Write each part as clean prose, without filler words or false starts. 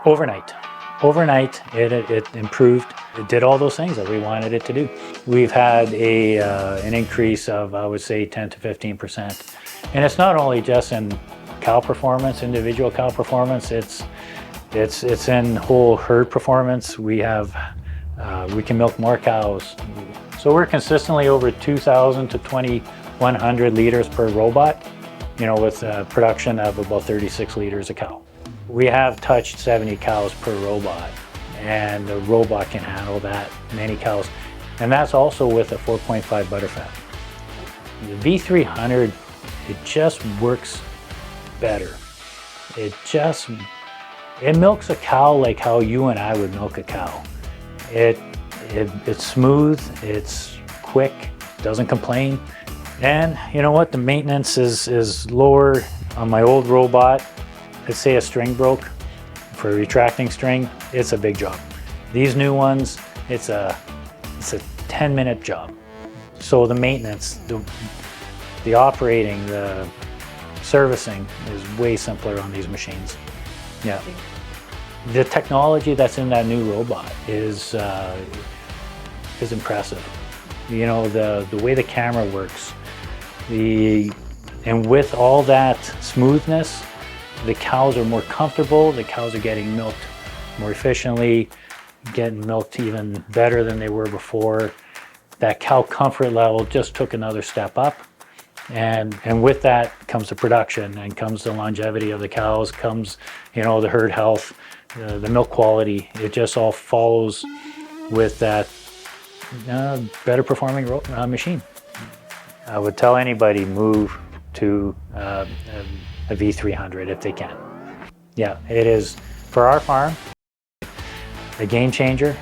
Overnight. Overnight, it improved. It did all those things that we wanted it to do. We've had an increase of, I would say, 10 to 15%. And it's not only just in cow performance, individual cow performance, it's in whole herd performance. We can milk more cows. So we're consistently over 2,000 to 2,100 liters per robot, with a production of about 36 liters a cow. We have touched 70 cows per robot, and the robot can handle that many cows. And that's also with a 4.5 butterfat. The V300, it just works better. It milks a cow like how you and I would milk a cow. It's smooth, it's quick, doesn't complain. And you know what, the maintenance is lower. On my old robot, let's say a string broke for a retracting string, it's a big job. These new ones, it's a 10-minute job. So the maintenance, the operating, the servicing is way simpler on these machines. Yeah. The technology that's in that new robot is impressive. The way the camera works, and with all that smoothness, the cows are more comfortable. The cows are getting milked more efficiently, getting milked even better than they were before. That cow comfort level just took another step up. And with that comes the production, and comes the longevity of the cows, comes, the herd health, the milk quality. It just all follows with that better performing machine. I would tell anybody move to a V300 if they can. Yeah, it is, for our farm, a game changer.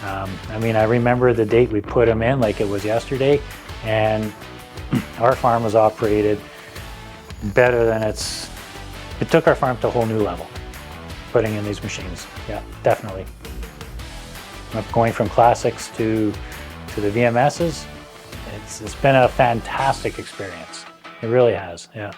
I remember the date we put them in like it was yesterday, and our farm was operated better than it took our farm to a whole new level, putting in these machines. Yeah, definitely. Going from Classics to the VMSs, it's been a fantastic experience. It really has, yeah.